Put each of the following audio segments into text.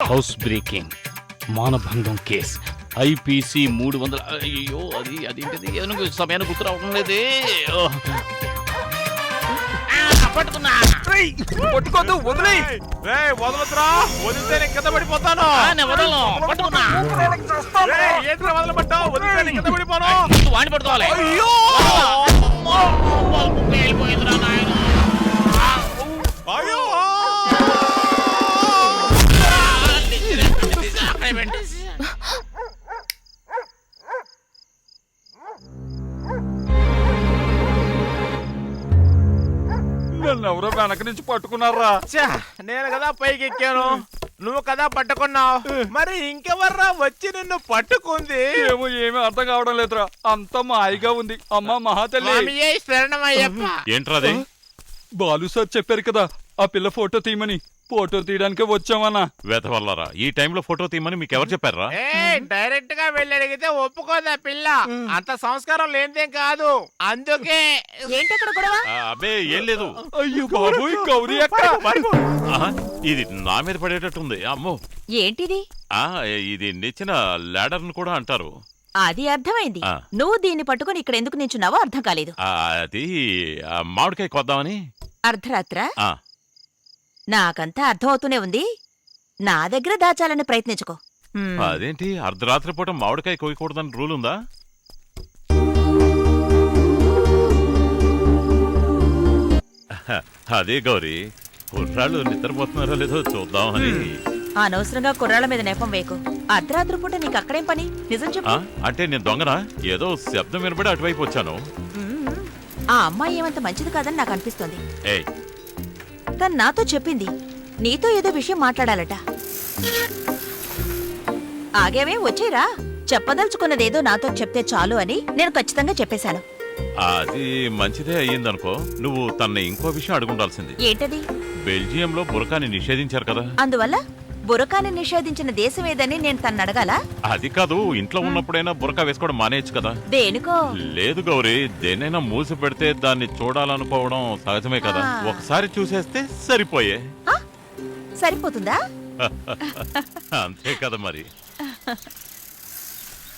House breaking, మానభంగం case, IPC 300. అయ్యో అదేంటిది సమయాన్ని గుర్తు రావడం లేదే. పట్టుకున్నా. పట్టుకోద్దు, వదిలేయ్. వదలొద్దురా, వదిలితే నేను కింద పడిపోతాను. వదలను, పట్టుకున్నా. ఏంట్రా వదలబట్టావు? వదిలితే నేను కింద పడిపోను. వాడిని పట్టుకోవాలి. అయ్యో వెళ్ళిపోయిందిరా నాయన. అయ్యో నన్ను ఎవరో వెనక నుంచి పట్టుకున్నారా? నేను కదా పైకి ఎక్కాను, నువ్వు కదా పట్టుకున్నావు. మరి ఇంకెవర్రా వచ్చి నిన్ను పట్టుకుంది? ఏమీ అర్థం కావడం లేదురా, అంత మాయగా ఉంది. అమ్మ మహాతల్లి. ఏంట్రాది? బాలు సార్ చెప్పారు కదా ఆ పిల్ల ఫోటో తీయమని. ఫోటో తీయడానికి వచ్చామన్నా. వెతవల్లరా, ఈ టైంలో ఫోటో తీయమని మీకు ఎవరు చెప్పారా? డైరెక్ట్ గా వెళ్ళి అడిగితే ఒప్పుకోదా పిల్ల. అంత సంస్కారం లేనిదేం కాదు, అందుకే. ఏంటక్కడ గొడవ? అబ్బే ఏం లేదు. అయ్యో బాబు, గౌరీ అక్క. ఇది నా మీద పడేటట్టుంది. అమ్మో ఏంటిది? ఇది నిచ్చిన లాడర్ కూడా అంటారు. అది అర్థమైంది. నువ్వు దీన్ని పట్టుకుని ఇక్కడ ఎందుకు నించున్నావో అర్థం కాలేదు. అది మామిడికాయ కొద్దామని. అర్ధరాత్ర? నాకంతా అర్థమవుతూనే ఉంది. నా దగ్గర దాచాలని ప్రయత్నించుకో. అదేంటి అర్ధరాత్రి పూట మామిడికాయ కోయకూడదని రూల్ ఉందా? అదే గౌరీ, కుర్రాళ్ళు నిద్రపోతున్నారో లేదో చూద్దామని. అనవసరంగా కుర్రాళ్ళ మీద నెపం వేకు. అర్ధరాత్రి పూట నీకు అక్కడేం పని? నిజం చెప్పు. అంటే నేను దొంగనా? ఏదో శబ్దం వినబడి అటువైపు వచ్చాను. ఆ అమ్మాయి ఏమంత మంచిది కాదని నాకు అనిపిస్తుంది. ఏయ్, తను నాతో చెప్పింది నీతో ఏదో విషయం మాట్లాడాలట. ఆగేవే, వచ్చేరా. చెప్పదలుచుకున్నదేదో నాతో చెప్తే చాలు అని నేను ఖచ్చితంగా చెప్పేశాను. అది మంచిదే అయ్యిందనుకో. నువ్వు తన ఇంకో విషయం అడుగుండాల్సింది. ఏంటది? బెల్జియంలో బురకాని నిషేధించారు కదా, అందువల్ల బురకాని నిషేధించిన దేశం ఏదని నేను తను అడగాల? అది కాదు, ఇంట్లో ఉన్నప్పుడైనా బురకా వేసుకోవడం మానేయచ్చు కదా. దేనికో? లేదు గౌరీ, దేనైనా మూసి పెడితే దాన్ని చూడాలనుకోవడం సహజమే కదా. ఒకసారి చూసేస్తే సరిపోయే. సరిపోతుందా? అంతే కదా మరి.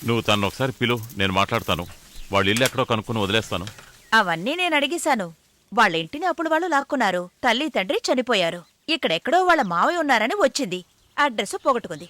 నువ్వు తను ఒకసారి పిలు, నేను మాట్లాడతాను. వాళ్ళ ఇల్లు ఎక్కడో కనుక్కుని వదిలేస్తాను. అవన్నీ నేను అడిగేశాను. వాళ్ళ ఇంటిని అప్పుడు వాళ్ళు లాక్కున్నారు. తల్లి తండ్రి చనిపోయారు. ఇక్కడెక్కడో వాళ్ళ మావయ్య ఉన్నారని వచ్చింది. అడ్రస్ పోగొట్టుకుంది.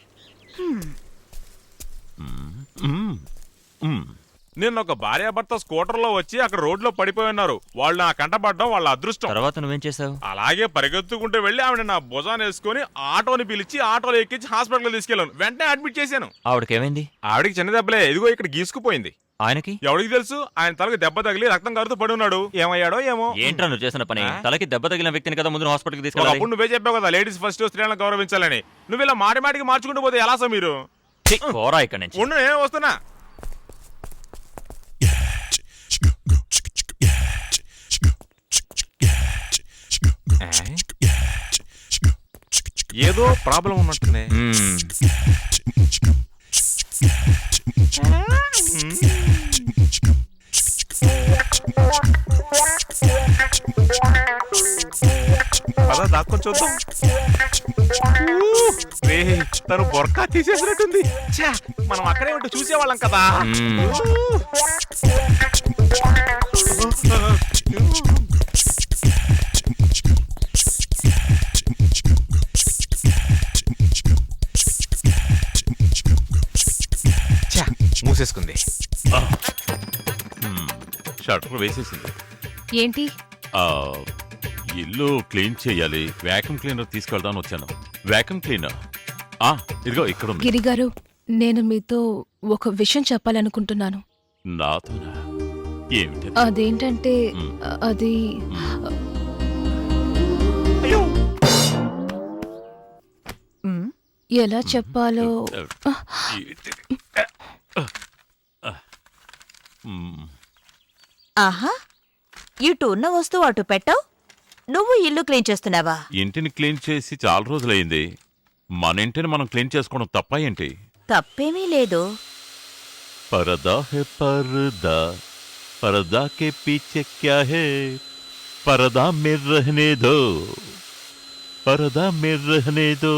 నిన్న ఒక భార్యాభర్త స్కూటర్ లో వచ్చి అక్కడ రోడ్లో పడిపోయి ఉన్నారు. వాళ్ళు నా కంటపడ్డం వాళ్ళ అదృష్టం. తర్వాత నువ్వేం చేసావు? అలాగే పరిగెత్తుకుంటూ వెళ్ళి ఆవిడ నా భుజాన్ని వేసుకుని ఆటోని పిలిచి ఆటోలో ఎక్కించి హాస్పిటల్ తీసుకెళ్లాను. వెంటనే అడ్మిట్ చేశాను. ఆవిడకేమైంది? ఆవిడకి చిన్న దెబ్బలే, ఎదిగో ఇక్కడ గీసుకుపోయింది. ఆయనకి? ఎవరికి తెలుసు, ఆయన తలకు దెబ్బ తగిలి రక్తం కారుతూ పడి ఉన్నాడు. ఏమయ్యాడో ఏమో. ఏంట్రా నువ్వు చేసిన పని? తలకి దెబ్బ తగిలిన వ్యక్తిని కదా ముందు హాస్పిటల్కి తీసుకెళ్ళాలి. అప్పుడు నువ్వే చెప్పావు కదా లేడీస్ ఫస్ట్, స్త్రీలను గౌరవించాలని. నువ్వు ఇలా మాటి మాటికి మార్చుకుంటూ పోతే ఎలా సార్ మీరు? పోరా ఇక్కడి నుంచి. ఉండు, నేను వస్తున్నా. ఏదో ప్రాబ్లం ఉన్నట్టునే. పద దాక్కొని చూద్దాం. తను బొర్కా తీసేసినట్టుంది. మనం అక్కడే ఉంటూ చూసేవాళ్ళం కదా. మూసేసుకుంది. షట్టర్ వేసేసింది. ఏంటి? ఇల్లు క్లీన్ చేయాలి. వాక్యూమ్ క్లీనర్ తీసుకెళ్దామని వచ్చాను. వాక్యూమ్ క్లీనర్ ఇదిగో ఇక్కడ ఉంది. గిరిగారు, నేను మీతో ఒక విషయం చెప్పాలనుకుంటున్నాను. నాతోనా? ఏమిటి? అదేంటంటే అది ఎలా చెప్పాలో. ఆహా, ఇటు ఉన్న వస్తువు అటు పెట్టావు. నువ్వు ఇల్లు క్లీన్ చేస్తున్నావా? ఇంటిని క్లీన్ చేసి చాలా రోజులైంది. మన ఇంటిని మనం క్లీన్ చేసుకోవడం తప్ప ఏంటి? తప్పేమీ లేదు. पर्दा है पर्दा, पर्दा के पीछे क्या है? पर्दा में रहने दो, पर्दा में रहने दो.